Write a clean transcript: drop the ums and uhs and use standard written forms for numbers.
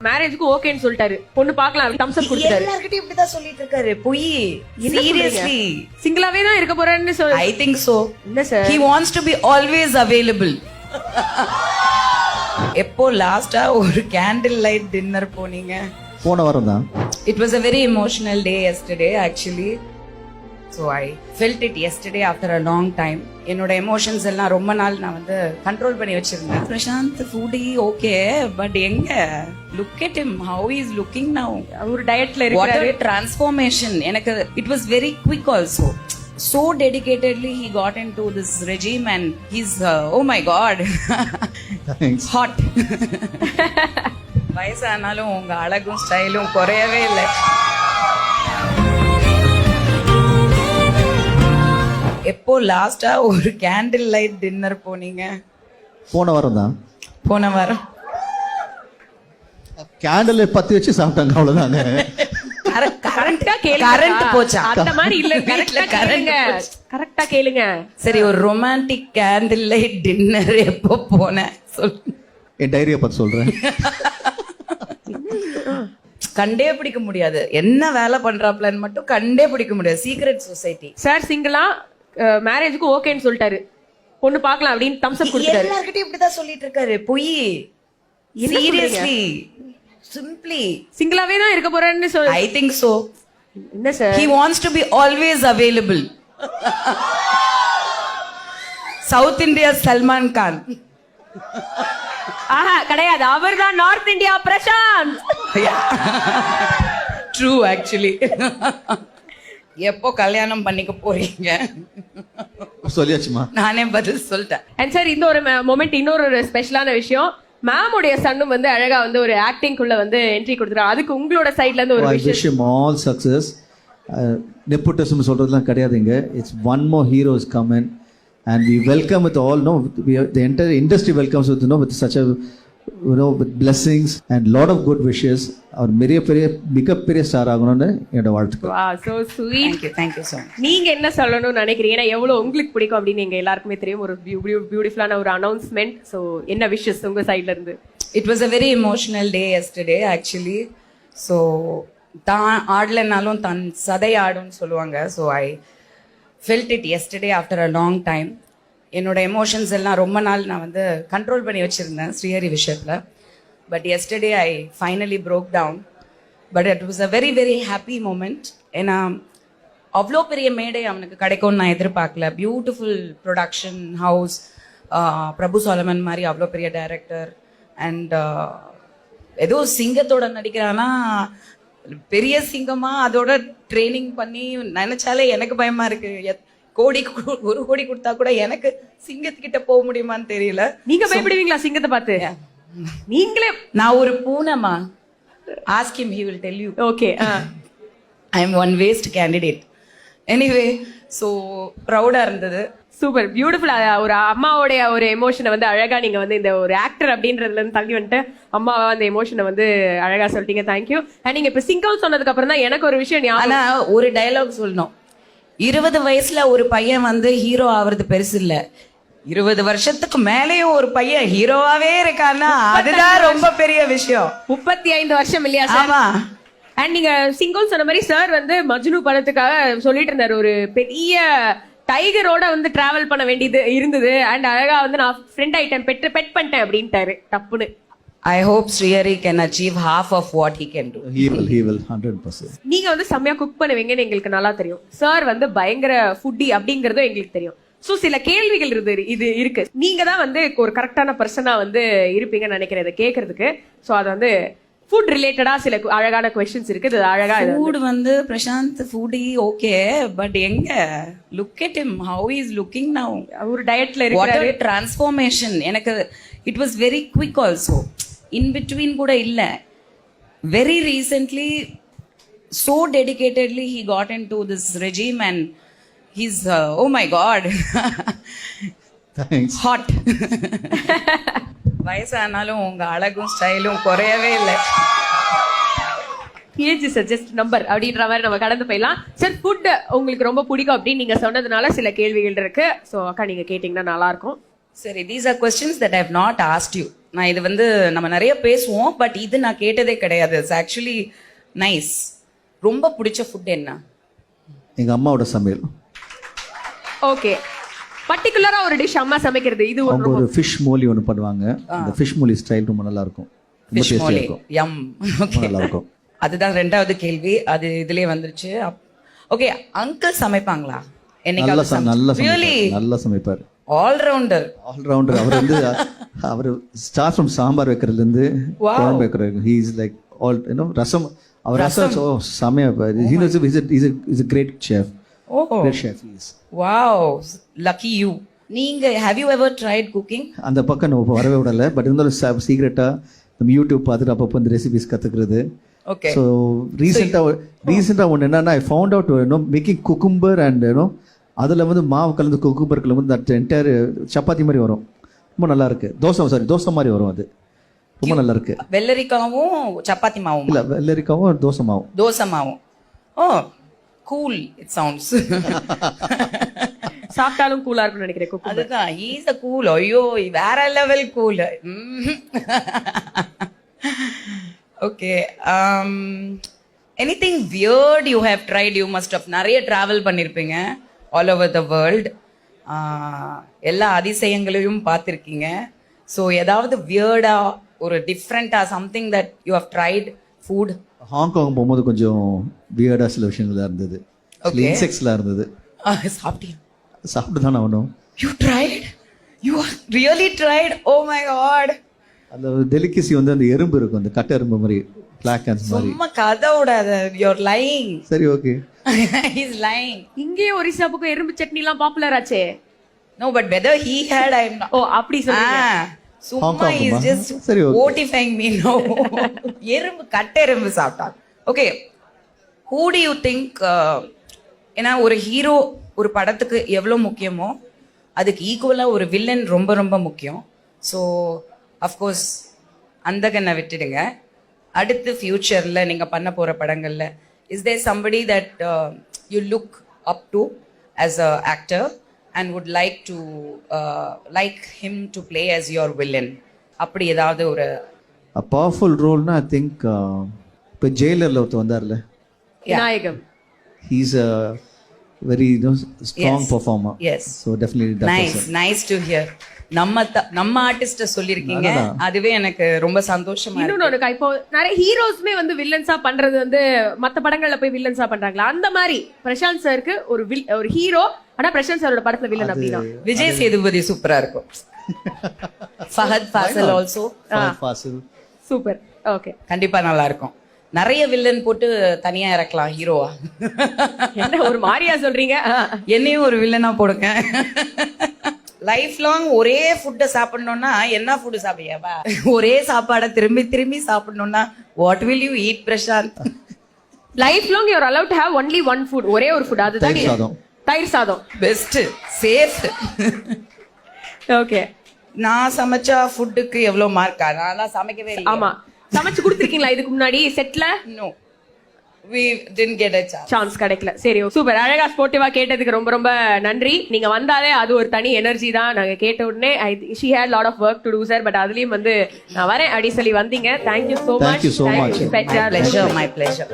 மேரேஜ்க்கு ஓகேன்னு சொல்லிட்டாரு. பொண்ணு பார்க்கலாம் தம்ஸ் அப் கொடுத்தாரு. எல்லார்கிட்டயும் இப்படி தான் சொல்லிட்டு இருக்காரு. போய் சீரியஸ்லி சிங்கிளாவே தான் இருக்க போறேன்னு சொல்லி I think so. இல்ல sir. He wants to be always available. எப்போ லாஸ்டா ஒரு கேண்டில் லைட் டின்னர் போனீங்க? போன வாரம் தான். It was a very emotional day yesterday actually. So I felt it yesterday after a long time. என்னோட எமோஷன்ஸ் எல்லாம் ரொம்ப நாள் நான் வந்து கண்ட்ரோல் பண்ணி வச்சிருந்தேன். பிரசாந்த் ஃபுடி ஓகே பட் எங்க look at him how he is looking now. ஒரு டயட்ல What இருக்காரு. a transformation. எனக்கு it was very quick also. So dedicatedly he got into this regime and he's oh my god. Thanks. Hot. வயசானாலும் உங்க அழகும் ஸ்டைலும் குறையவே இல்லை. எப்போ லாஸ்டா ஒரு கேண்டில் லைட் டின்னர் போனீங்க? போன வாரம் தான். போன வாரம் கேண்டில் பத்தி வச்சு சாப்பிட்டாங்க அவ்வளவுதாங்க. கரெக்ட்டா கேளுங்க. கரண்ட் போச்சா? அந்த மாதிரி இல்ல. கரெக்ட்டா கேளுங்க. கரெக்ட்டா கேளுங்க. சரி ஒரு ரொமான்டிக் கேண்டில் லைட் டின்னர் எப்போ போன சொல்லு. என் டைரியை பத்தி சொல்றேன். கண்டே பிடிக்க முடியாது. என்ன வேலை பண்றாப்லன்னு மட்டும் கண்டே பிடிக்க முடியாது. Secret society. சார் சிங்கிளா மேரேஜ்க்கு ஓகேன்னு சொல்லிட்டாரு. பொண்ணு பார்க்கலாம் அப்படின்னு தம்ஸ் அப் கொடுத்தாரு. எல்லார்கிட்டயும் இப்படி தான் சொல்லிட்டு இருக்காரு. போய் சீரியஸ்லி சிம்பிளி சிங்கிளாவே தான் இருக்க போறேன்னு சொல்லி I think so. என்ன சார்? He wants to be always available. South India Salman Khan. ஆஹா கிடையாது. அவர்தான் north India Prashanth. True actually. எப்போ கல்யாணம் பண்ணிக்க போறீங்க? சொல்லியாச்சுமா? நானே பதில் சொல்லிட்டேன். அண்ட் சார் இந்த ஒரு மொமெண்ட் இன்னொரு ஒரு ஸ்பெஷலான விஷயம். மேமுடைய சன்னும் வந்து அழகா வந்து ஒரு ஆக்டிங்குள்ள வந்து என்ட்ரி கொடுத்துறாரு. அதுக்கு உங்களோட சைடுல இருந்து ஒரு I wish him all success. Nepotism சொல்றதுலாம் கிடையாதுங்க. It's one more hero is coming and we welcome with all the entire industry welcomes with such a with blessings and lot of good wishes. அவர் மிகப்பெரிய star ஆகணும்னு என்னோட வாழ்த்துக்கள். Wow, so sweet. Thank you so much. நீங்க என்ன சொல்லணும்னு நினைக்கிறீங்க? ஏன்னா எவ்வளவு உங்களுக்கு பிடிக்கும் அப்படின்னு எங்க எல்லாருக்குமே தெரியும். ஒரு பியூட்டிஃபுல்லான ஒரு அனௌன்ஸ்மெண்ட். சோ என்ன விஷஸ் உங்க சைடுல இருந்து? It was a very emotional day yesterday actually. So தான் ஆடலனாலும் தன் சதை ஆடும்னு சொல்லுவாங்க. So I felt it yesterday after a long time. என்னோட எமோஷன்ஸ் எல்லாம் ரொம்ப நாள் நான் வந்து கண்ட்ரோல் பண்ணி வச்சிருந்தேன் ஸ்ரீஹரி விஷயத்துல. But yesterday I finally broke down. But it was a very very happy moment. ஏன்னா அவ்வளோ பெரிய மேடை அவனுக்கு கிடைக்கும்னு நான் எதிர்பார்க்கல. Beautiful production house, Prabhu Solomon மாதிரி அவ்வளோ பெரிய டைரக்டர் அண்ட் ஏதோ சிங்கத்தோட நடிக்கிறான்னா பெரிய சிங்கமா அதோட ட்ரைனிங் பண்ணி நினைச்சாலே எனக்கு பயமா இருக்கு. ஒரு கோடி கொடுத்தா கூட எனக்கு சிங்கத்துக்கிட்ட போக முடியுமான்னு தெரியல. நீங்க பயப்படுவீங்களா சிங்கத்தை பார்த்து? நீங்களே நான் ஒரு பூனைமா. ask him, he will tell you. Okay. I am one waste candidate. Anyway, so ப்ரௌடா இருந்தது. Super beautiful. ஒரு அம்மாவோடைய ஒரு எமோஷனை வந்து அழகா நீங்க வந்து இந்த ஒரு ஆக்டர் அப்படின்றதுல இருந்து தள்ளி வந்துட்டு அம்மாவா அந்த எமோஷனை வந்து அழகா சொல்லிட்டீங்க. தேங்க்யூ. அண்ட் நீங்க இப்ப சிங்கிள் சொன்னதுக்கு அப்புறம் தான் எனக்கு ஒரு விஷயம் ஆனா ஒரு டயலாக் சொல்லணும். 20 வயசுல ஒரு பையன் வந்து ஹீரோ ஆவறது பெருசு இல்ல. 20 வருஷத்துக்கு மேலேயும் ஒரு பையன் ஹீரோவாவே இருக்கான்னா அதுதான் ரொம்ப பெரிய விஷயம். 35 வருஷம் இல்லையா சார்? ஆமா. அண்ட் நீங்க சிங்கிள் சொன்ன மாதிரி சார் வந்து மஜ்னு படத்துக்காக சொல்லிட்டு இருந்தாரு. ஒரு பெரிய டைகரோட வந்து டிராவல் பண்ண வேண்டியது இருந்தது. அண்ட் அழகா வந்து நான் ஃப்ரெண்ட் ஐட்டம் பெட் பண்ணிட்டேன் அப்படின்ட்டாரு டப்புன்னு. I hope Srihari can achieve half of what he can do. He will 100%. நீங்க வந்து செம்மையா குக் பண்ணுவீங்கன்னு எங்களுக்கு நல்லா தெரியும். சார் வந்து பயங்கர ஃபுட்டி அப்படிங்கறதும் எங்களுக்கு தெரியும். சோ சில கேள்விகள் இது இருக்கு. நீங்க தான் வந்து ஒரு கரெக்டான பர்சனா வந்து இருப்பீங்கன்னு நினைக்கிறேன் இதை கேட்கறதுக்கு. சோ அது வந்து ஃபுட் ரிலேட்டடா சில அழகான क्वेश्चंस இருக்கு. இது அழகா ஃபுட் வந்து பிரசாந்த் ஃபுடி ஓகே பட் எங்க look at him how he is looking now. ஒரு டயட்ல இருக்காரு. What a transformation. எனக்கு it was very quick also. In between கூட இல்ல. Very recently so dedicatedly he got into this regime and he's oh my god. Thanks. Hot. வயசானாலும் உங்க அழகும் ஸ்டைலும் குறையவே இல்லை. ஏஜ் சஜஸ்ட் நம்பர் அப்படின்ற மாதிரி நம்ம கடந்து போயிடலாம். சார் ஃபுட் உங்களுக்கு ரொம்ப பிடிக்கும் அப்படின்னு நீங்க சொன்னதுனால சில கேள்விகள் இருக்கு. ஸோ அக்கா நீங்க கேட்டீங்கன்னா நல்லா இருக்கும். சரி, these are questions that I have not asked you. நான் இது வந்து நம்ம நிறைய பேசுவோம், பட் இது நான் கேட்டதே கிடையாது. It's actually nice. ரொம்ப பிடிச்ச ஃபுட் என்ன? எங்கள் அம்மாவோட சமையல். ஓகே, பர்டிகுலரா ஒரு டிஷ் அம்மா சமைக்கிறது இது ஒரு அவங்க ஒரு ஃபிஷ் மோலி ஒன்று பண்ணுவாங்க. அந்த ஃபிஷ் மோலி ஸ்டைல் ரொம்ப நல்லா இருக்கும், ரொம்ப ஃபிஷ் டேஸ்டியாக மோலி. இருக்கும், யம். ரொம்ப ஓகே, நல்லா இருக்கும். அதுதான் ரெண்டாவது கேள்வி, அது இதுலயே வந்துருச்சு. ஓகே, அங்கிள் சமைப்பாங்களா? நல்லா ரியலி சமைப்பார், நல்லா சமைப்பார். ஆல்ரவுண்டர். ஆல்ரவுண்டர். அவர் வந்து அவர் ஸ்டார்ட் ஃப்ரம் சாம்பார் வைக்கிறதுலேருந்து குழம்பு வைக்கிறது. He is like all rasam. அவர் ரசம் செமையா வைப்பார். Is a great chef. ஓ, great chef he is. வாவ், லக்கி யூ. நீங்க have you ever tried cooking? அந்த பக்கம் நம்ம வரவே விடல. பட் இருந்தாலும் சீக்ரெட்டா நம்ம யூடியூப் பார்த்துட்டு அப்பப்போ இந்த ரெசிபிஸ் கற்றுக்கிறது. ஓகே, ஸோ ரீசெண்டாக ஒன்று என்னன்னா, I found out making cucumber and அதில் வந்து மாவு கலந்து குக்கும்பர் வந்து தட் என்டையர் சப்பாத்தி மாதிரி வரும். ரொம்ப நல்லா இருக்கு. தோசை மாதிரி வரும். அது ரொம்ப நல்லா இருக்கு. வெள்ளரிக்காவும் சப்பாத்தி மாவும் இல்லை, வெள்ளரிக்காவும் தோசை மாவும். தோசை மாவும். ஓ, கூல். It sounds. சாப்பிட்டாலும் கூலா இருக்கும்னு நினைக்கிறேன் குக்கு. அதுதான், ஈஸ் அ கூல். ஐயோ, வேற level cool. Okay, anything weird you have tried? You must have நிறைய டிராவல் பண்ணியிருப்பீங்க ஆல் ஓவர் த வேர்ல்ட். எல்லா அதிசயங்களையும் பார்த்துருக்கீங்க. ஸோ ஏதாவது வியர்டா, ஒரு டிஃப்ரெண்டா, something that you have tried food? Hong Kong போகும்போது கொஞ்சம் வியர்டாக சில விஷயங்கள்லாம் இருந்தது. இன்செக்ட்ஸ்லாம் இருந்தது. சாப்பிட்டீங்க? சாப்பிட்டு தானே ஆகணும். You tried? You really tried? Oh my God. அந்த டெலிகசி வந்து அந்த எறும்பு இருக்கும், அந்த கட்ட எறும்பு மாதிரி, பிளாக் ஹேண்ட்ஸ் மாதிரி. சும்மா கதை விடாத. You're lying. சரி, ஓகே. He's lying. இங்கே ஒரிசா பக்கம் எறும்பு சட்னி எல்லாம் பாப்புலர் ஆச்சே. No, but whether he had, I'm not. ஓ, அப்படி சொல்றீங்க. சும்மா is just சரி, okay. notifying me now. எறும்பு, கட்ட எறும்பு சாப்பிட்டா. Okay, who do you think, ஏன்னா ஒரு ஹீரோ ஒரு படத்துக்கு எவ்வளோ முக்கியமோ அதுக்கு ஈக்குவலாக ஒரு வில்லன் ரொம்ப ரொம்ப முக்கியம். ஸோ அஃப்கோர்ஸ் அந்த கண்ணை விட்டுடுங்க. அடுத்து ஃபியூச்சரில் நீங்கள் பண்ண போகிற படங்களில் is there somebody that you look up to as a actor and would like him to play as your villain? அப்படி ஏதாவது ஒரு பவர்ஃபுல் ரோல்னா ஐ திங்க் இப்போ ஜெயிலரில் ஒருத்தர் வந்தார்ல, Vinayagam. he's a very strong performer. Yes. So definitely that person. nice to hear. நம்ம ஆர்டிஸ்ட சொல்லிருக்கீங்க, அதுவே எனக்கு ரொம்ப சந்தோஷமா இருக்கு. இன்னொன்னு, இப்போ நிறைய ஹீரோஸ்மே வந்து வில்லன்ஸா பண்றது வந்து மத்த படங்கள்ல போய் வில்லன்ஸா பண்றாங்களா? அந்த மாதிரி பிரசாந்த் சாருக்கு ஒரு ஹீரோ, ஆனா பிரசாந்த் சாரோட படத்துல வில்லன் அப்படின்னா விஜய் சேதுபதி சூப்பரா இருக்கும். Fahadh Faasil also. Fahad Fasil. Super. Okay, கண்டிப்பா நல்லா இருக்கும். நிறைய வில்லன் போட்டு தனியா இறக்கலாம் ஹீரோவா. என்ன ஒரு மாதிரியா சொல்றீங்க? என்னையும் ஒரு வில்லனா போடுங்க. லைஃப் லாங் ஒரே ஃபுட்டை சாப்பிடணும்னா என்ன ஃபுட் சாப்பிடுவா? ஒரே சாப்பாடை திரும்பி திரும்பி சாப்பிடணும்னா what will you eat Prashanth? Life long you are allowed to have only one food, ஒரே ஒரு ஃபுட். அதுதான் தயிர் சாதம். தயிர் சாதம் பெஸ்ட், சேஃப். ஓகே, நான் சமைச்சா ஃபுட்டுக்கு எவ்வளவு மார்க்கா? நான் சமைக்கவே இல்லை. ஆமா, சமைச்சு கொடுத்துருக்கீங்களா இதுக்கு முன்னாடி செட்ல? No, we didn't get a chance கிடைக்கல. சரி, சூப்பர். அழகா ஸ்போர்ட்டிவா கேட்டதுக்கு ரொம்ப ரொம்ப நன்றி. நீங்க வந்தாலே அது ஒரு தனி எனர்ஜி தான். நாங்க கேட்ட உடனே she had lot of work to do sir, but அதுலயும் வந்து நான் வரேன் அப்படி சொல்லி வந்தீங்க. Thank you so much. Thank you so much. My pleasure, my pleasure.